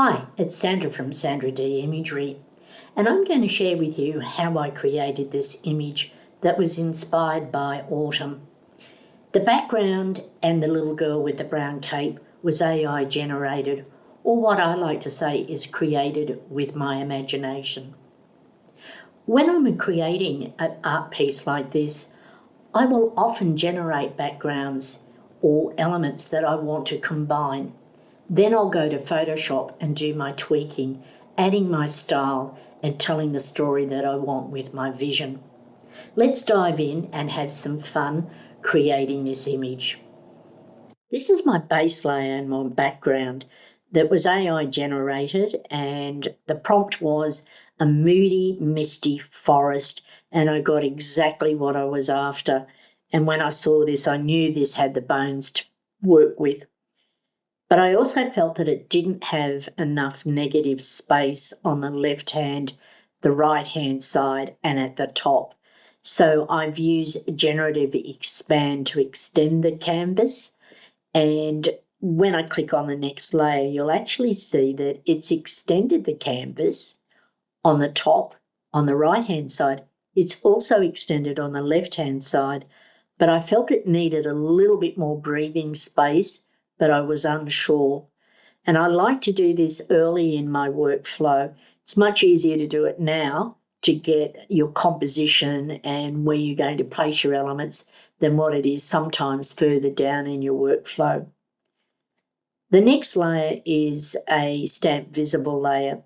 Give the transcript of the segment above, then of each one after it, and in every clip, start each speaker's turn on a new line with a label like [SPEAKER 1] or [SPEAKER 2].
[SPEAKER 1] Hi, it's Sandra from SandraD Imagery, and I'm going to share with you how I created this image that was inspired by autumn. The background and the little girl with the brown cape was AI generated, or what I like to say is created with my imagination. When I'm creating an art piece like this, I will often generate backgrounds or elements that I want to combine. Then I'll go to Photoshop and do my tweaking, adding my style and telling the story that I want with my vision. Let's dive in and have some fun creating this image. This is my base layer and my background that was AI generated, and the prompt was a moody, misty forest, and I got exactly what I was after. And when I saw this, I knew this had the bones to work with. But I also felt that it didn't have enough negative space on the left hand, the right hand side, and at the top. So I've used generative expand to extend the canvas. And when I click on the next layer, you'll actually see that it's extended the canvas on the top, on the right hand side. It's also extended on the left hand side, but I felt it needed a little bit more breathing space, but I was unsure. And I like to do this early in my workflow. It's much easier to do it now to get your composition and where you're going to place your elements than what it is sometimes further down in your workflow. The next layer is a stamp visible layer.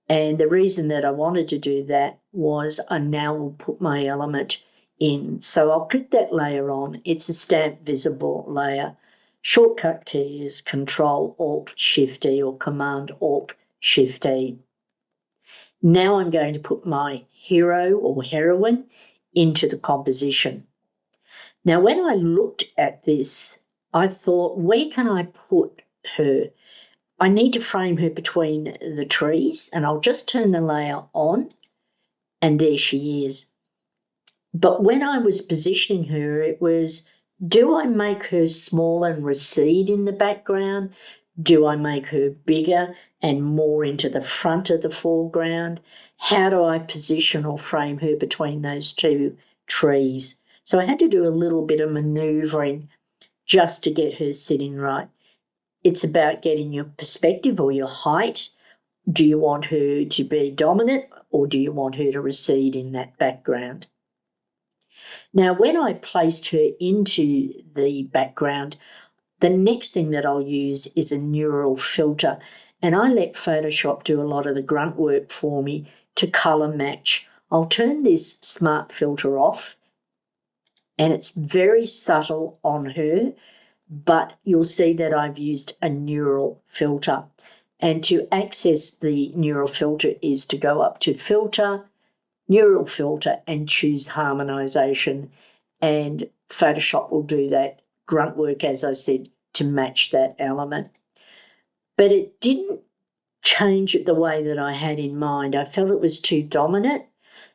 [SPEAKER 1] And the reason that I wanted to do that was I now will put my element in. So I'll click that layer on. It's a stamp visible layer. Shortcut key is Control-Alt-Shift-E or Command-Alt-Shift-E. Now I'm going to put my hero or heroine into the composition. Now when I looked at this, I thought, where can I put her? I need to frame her between the trees, and I'll just turn the layer on, and there she is. But when I was positioning her, it was, do I make her small and recede in the background? Do I make her bigger and more into the front of the foreground? How do I position or frame her between those two trees? So I had to do a little bit of manoeuvring just to get her sitting right. It's about getting your perspective or your height. Do you want her to be dominant or do you want her to recede in that background? Now, when I placed her into the background, the next thing that I'll use is a neural filter, and I let Photoshop do a lot of the grunt work for me to colour match. I'll turn this smart filter off, and it's very subtle on her, but you'll see that I've used a neural filter. And to access the neural filter is to go up to Filter, Neural Filter, and choose Harmonization. And Photoshop will do that grunt work, as I said, to match that element. But it didn't change it the way that I had in mind. I felt it was too dominant.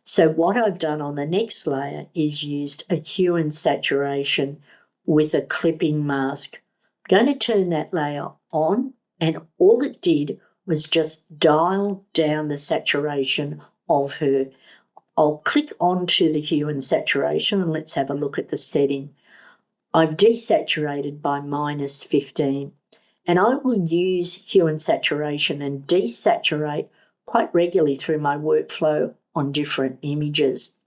[SPEAKER 1] So what I've done on the next layer is used a hue and saturation with a clipping mask. I'm going to turn that layer on, and all it did was just dial down the saturation of her. I'll click onto the hue and saturation, and let's have a look at the setting. I've desaturated by -15, and I will use hue and saturation and desaturate quite regularly through my workflow on different images.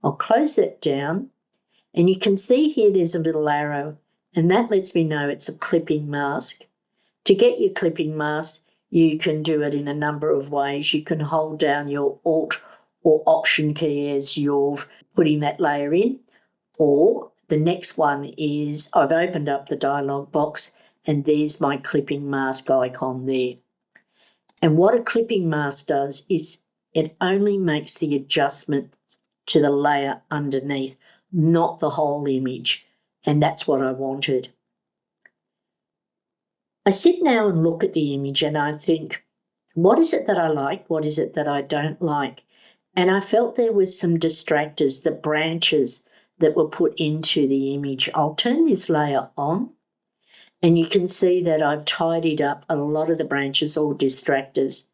[SPEAKER 1] I'll close that down, and you can see here there's a little arrow, and that lets me know it's a clipping mask. To get your clipping mask, you can do it in a number of ways. You can hold down your Alt or Option key as you're putting that layer in, or the next one is I've opened up the dialog box and there's my clipping mask icon there. And what a clipping mask does is it only makes the adjustment to the layer underneath, not the whole image, and that's what I wanted. I sit now and look at the image and I think, what is it that I like? What is it that I don't like? And I felt there was some distractors, the branches that were put into the image. I'll turn this layer on, And you can see that I've tidied up a lot of the branches or distractors.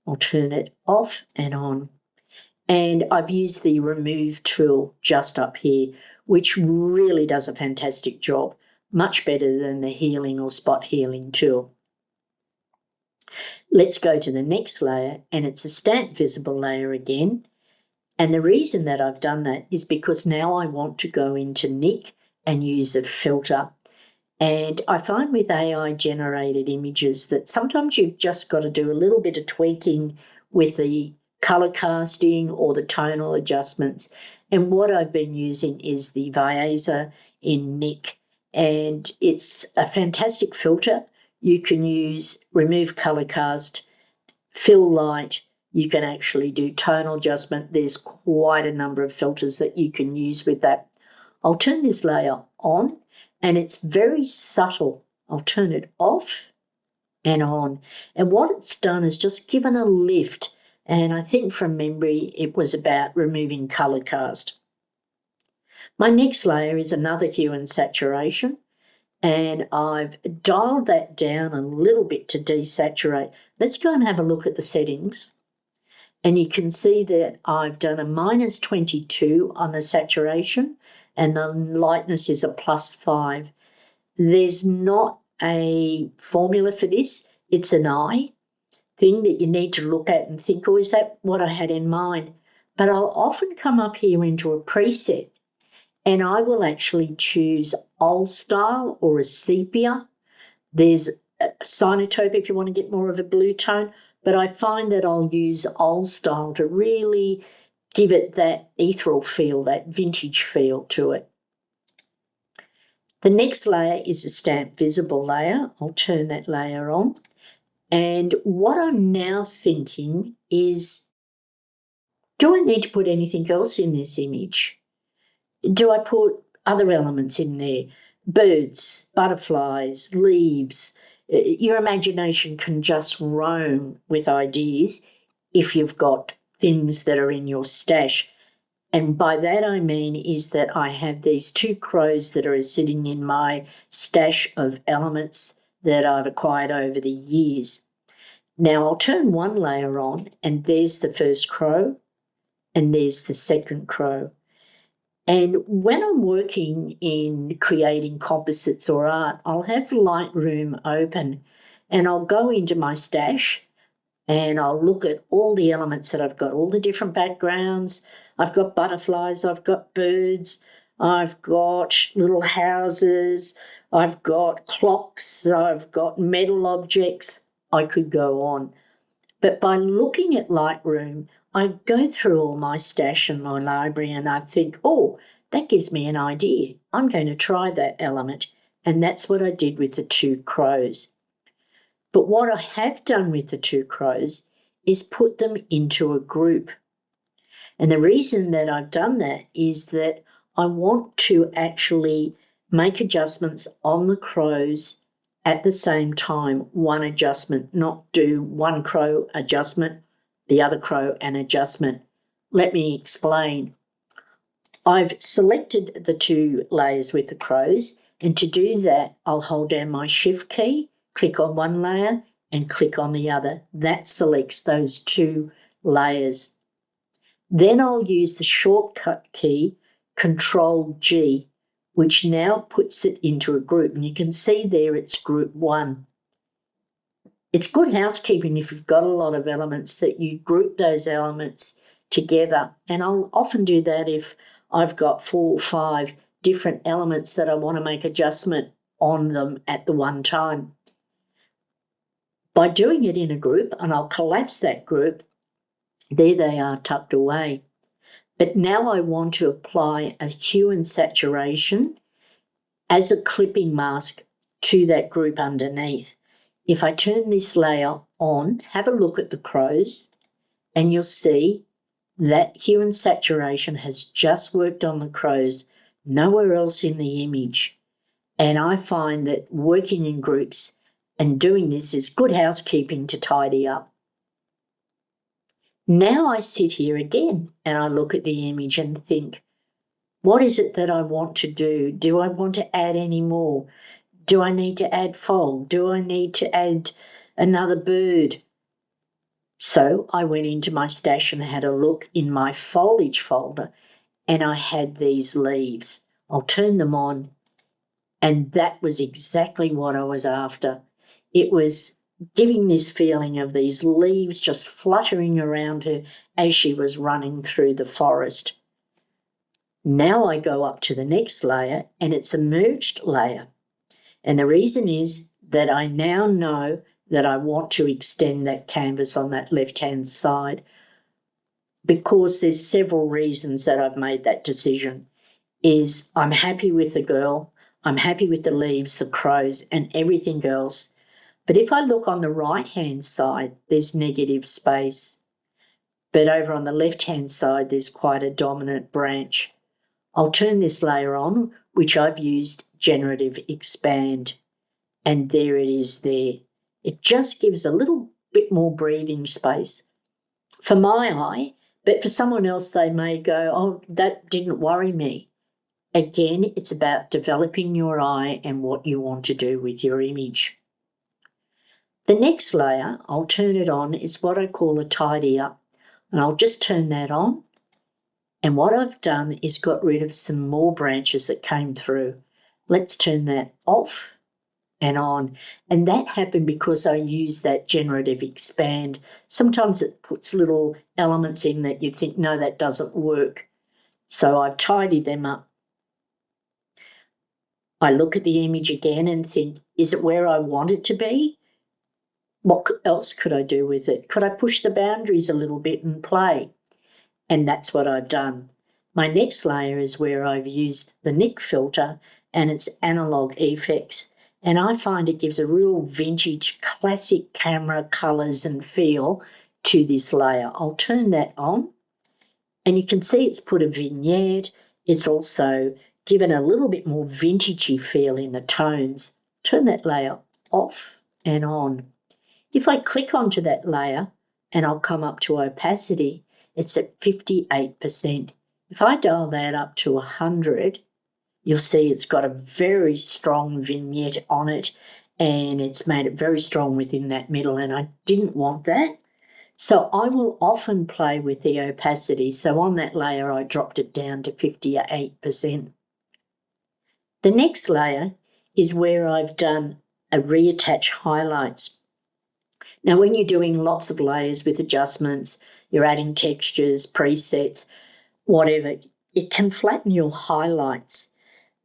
[SPEAKER 1] I'll turn it off and on. And I've used the remove tool just up here, which really does a fantastic job, much better than the healing or spot healing tool. Let's go to the next layer, and it's a stamp visible layer again. And the reason that I've done that is because now I want to go into Nik and use a filter. And I find with AI generated images that sometimes you've just got to do a little bit of tweaking with the color casting or the tonal adjustments. And what I've been using is the Viaza in Nik, and it's a fantastic filter. You can use remove color cast, fill light. You can actually do tonal adjustment. There's quite a number of filters that you can use with that. I'll turn this layer on, and it's very subtle. I'll turn it off and on. And what it's done is just given a lift. And I think from memory, it was about removing color cast. My next layer is another hue and saturation. And I've dialed that down a little bit to desaturate. Let's go and have a look at the settings. And you can see that I've done a -22 on the saturation, and the lightness is a +5. There's not a formula for this. It's an eye thing that you need to look at and think, oh, is that what I had in mind? But I'll often come up here into a preset, and I will actually choose old style or a sepia. There's a cyanotope if you want to get more of a blue tone, but I find that I'll use old style to really give it that ethereal feel, that vintage feel to it. The next layer is a stamp visible layer. I'll turn that layer on. And what I'm now thinking is, do I need to put anything else in this image? Do I put other elements in there? Birds, butterflies, leaves. Your imagination can just roam with ideas if you've got things that are in your stash. And by that I mean is that I have these 2 crows that are sitting in my stash of elements that I've acquired over the years. Now I'll turn one layer on, and there's the first crow, and there's the second crow. And when I'm working in creating composites or art, I'll have Lightroom open, and I'll go into my stash, and I'll look at all the elements that I've got, all the different backgrounds. I've got butterflies, I've got birds, I've got little houses, I've got clocks, I've got metal objects. I could go on. But by looking at Lightroom, I go through all my stash and my library, and I think, oh, that gives me an idea. I'm going to try that element. And that's what I did with the 2 crows. But what I have done with the 2 crows is put them into a group. And the reason that I've done that is that I want to actually make adjustments on the crows at the same time, one adjustment, not do one crow adjustment, the other crow an adjustment. Let me explain. I've selected the 2 layers with the crows, and to do that, I'll hold down my Shift key, click on one layer, and click on the other. That selects those 2 layers. Then I'll use the shortcut key, Control G, which now puts it into a group. And you can see there it's group 1. It's good housekeeping if you've got a lot of elements that you group those elements together. And I'll often do that if I've got 4 or 5 different elements that I want to make adjustment on them at the one time. By doing it in a group, and I'll collapse that group, there they are tucked away. But now I want to apply a hue and saturation as a clipping mask to that group underneath. If I turn this layer on, have a look at the crows, and you'll see that hue and saturation has just worked on the crows, nowhere else in the image. And I find that working in groups and doing this is good housekeeping to tidy up. Now I sit here again and I look at the image and think, what is it that I want to do? Do I want to add any more? Do I need to add fog? Do I need to add another bird? So I went into my stash and had a look in my foliage folder, and I had these leaves. I'll turn them on, and that was exactly what I was after. It was giving this feeling of these leaves just fluttering around her as she was running through the forest. Now I go up to the next layer, and it's a merged layer. And the reason is that I now know that I want to extend that canvas on that left-hand side, because there's several reasons that I've made that decision. Is I'm happy with the girl, I'm happy with the leaves, the crows, and everything else. But if I look on the right-hand side, there's negative space. But over on the left-hand side, there's quite a dominant branch. I'll turn this layer on, which I've used Generative Expand. And there it is there. It just gives a little bit more breathing space for my eye, but for someone else, they may go, oh, that didn't worry me. Again, it's about developing your eye and what you want to do with your image. The next layer, I'll turn it on, is what I call a tidy up. And I'll just turn that on. And what I've done is got rid of some more branches that came through. Let's turn that off and on. And that happened because I use that Generative Expand. Sometimes it puts little elements in that you think, no, that doesn't work. So I've tidied them up. I look at the image again and think, is it where I want it to be? What else could I do with it? Could I push the boundaries a little bit and play? And that's what I've done. My next layer is where I've used the Nik filter and its analog effects. And I find it gives a real vintage, classic camera colours and feel to this layer. I'll turn that on, and you can see it's put a vignette. It's also given a little bit more vintagey feel in the tones. Turn that layer off and on. If I click onto that layer, and I'll come up to opacity, it's at 58%. If I dial that up to 100, you'll see it's got a very strong vignette on it, and it's made it very strong within that middle, and I didn't want that. So I will often play with the opacity. So on that layer, I dropped it down to 58%. The next layer is where I've done a reattach highlights. Now, when you're doing lots of layers with adjustments, you're adding textures, presets, whatever, it can flatten your highlights.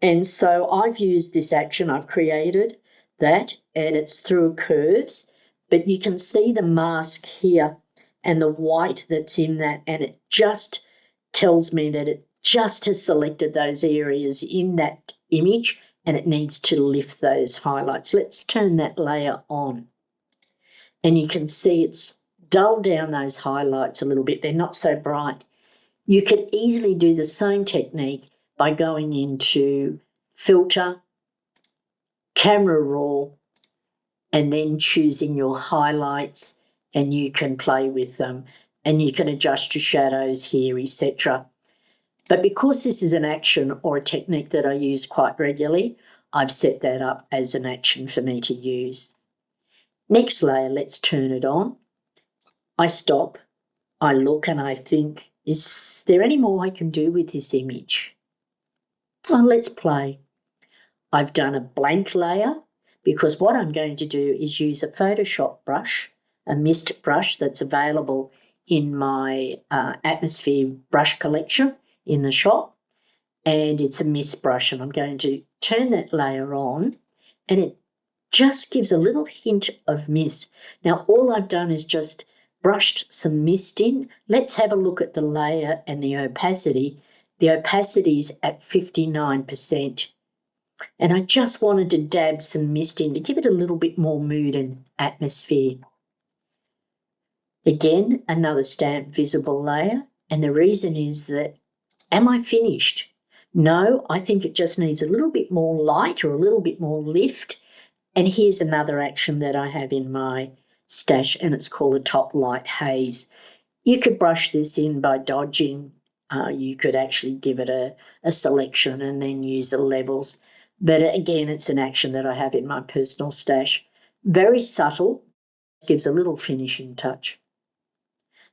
[SPEAKER 1] And so I've used this action, I've created that, and it's through curves, but you can see the mask here and the white that's in that, and it just tells me that it just has selected those areas in that image and it needs to lift those highlights. Let's turn that layer on. And you can see it's dulled down those highlights a little bit. They're not so bright. You could easily do the same technique by going into Filter, Camera Raw, and then choosing your highlights, and you can play with them and you can adjust your shadows here, etc. But because this is an action or a technique that I use quite regularly, I've set that up as an action for me to use. Next layer, let's turn it on. I stop, I look, and I think, is there any more I can do with this image? Well, let's play. I've done a blank layer because what I'm going to do is use a Photoshop brush, a mist brush that's available in my Atmosphere brush collection in the shop, and it's a mist brush, and I'm going to turn that layer on, and it just gives a little hint of mist. Now, all I've done is just brushed some mist in. Let's have a look at the layer and the opacity. The opacity is at 59%. And I just wanted to dab some mist in to give it a little bit more mood and atmosphere. Again, another stamp visible layer. And the reason is that, am I finished? No, I think it just needs a little bit more light or a little bit more lift. And here's another action that I have in my stash, and it's called a top light haze. You could brush this in by dodging. You could actually give it a selection and then use the levels. But again, it's an action that I have in my personal stash. Very subtle, gives a little finishing touch.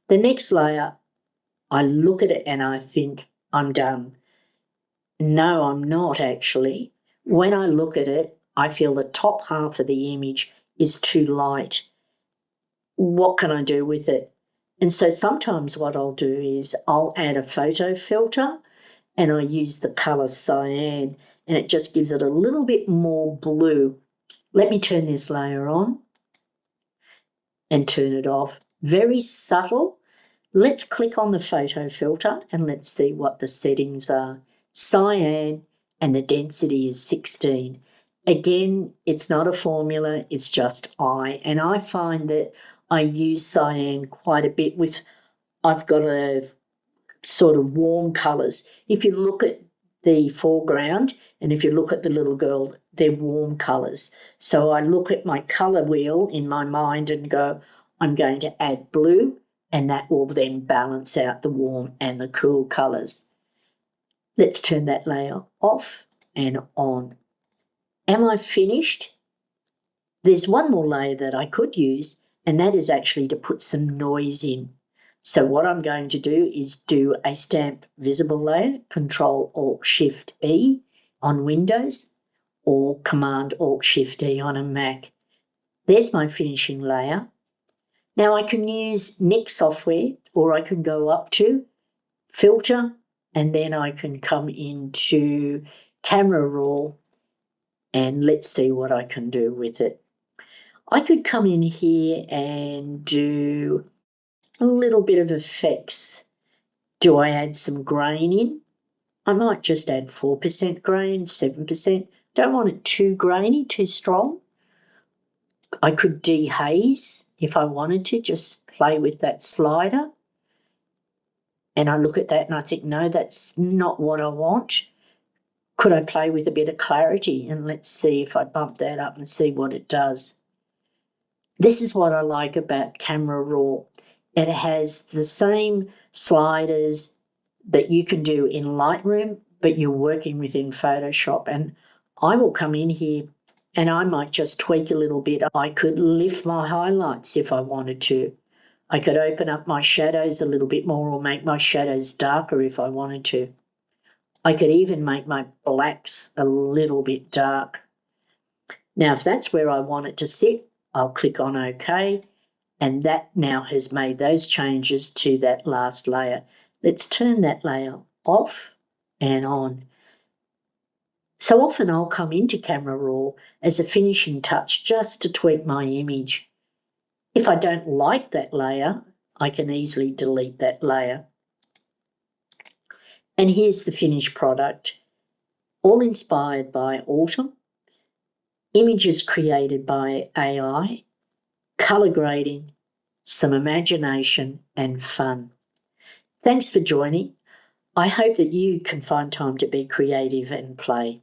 [SPEAKER 1] The next layer, I look at it and I think, I'm done. No, I'm not actually. When I look at it, I feel the top half of the image is too light. What can I do with it? And so sometimes what I'll do is I'll add a photo filter and I use the colour cyan, and it just gives it a little bit more blue. Let me turn this layer on and turn it off. Very subtle. Let's click on the photo filter and let's see what the settings are. Cyan, and the density is 16. Again, it's not a formula, it's just and I find that I use cyan quite a bit with, I've got a sort of warm colours. If you look at the foreground and if you look at the little girl, they're warm colours. So I look at my colour wheel in my mind and go, I'm going to add blue, and that will then balance out the warm and the cool colours. Let's turn that layer off and on. Am I finished? There's one more layer that I could use, and that is actually to put some noise in. So what I'm going to do is do a stamp visible layer, Control-Alt-Shift-E on Windows or Command-Alt-Shift-E on a Mac. There's my finishing layer. Now I can use Nik software, or I can go up to Filter, and then I can come into Camera Raw, and let's see what I can do with it. I could come in here and do a little bit of effects. Do I add some grain in? I might just add 4% grain, 7%. Don't want it too grainy, too strong. I could dehaze if I wanted to, just play with that slider. And I look at that and I think, no, that's not what I want. Could I play with a bit of clarity? And let's see if I bump that up and see what it does. This is what I like about Camera Raw. It has the same sliders that you can do in Lightroom, but you're working within Photoshop. And I will come in here and I might just tweak a little bit. I could lift my highlights if I wanted to. I could open up my shadows a little bit more or make my shadows darker if I wanted to. I could even make my blacks a little bit dark. Now, if that's where I want it to sit, I'll click on OK, and that now has made those changes to that last layer. Let's turn that layer off and on. So often I'll come into Camera Raw as a finishing touch just to tweak my image. If I don't like that layer, I can easily delete that layer. And here's the finished product, all inspired by autumn, images created by AI, colour grading, some imagination and fun. Thanks for joining. I hope that you can find time to be creative and play.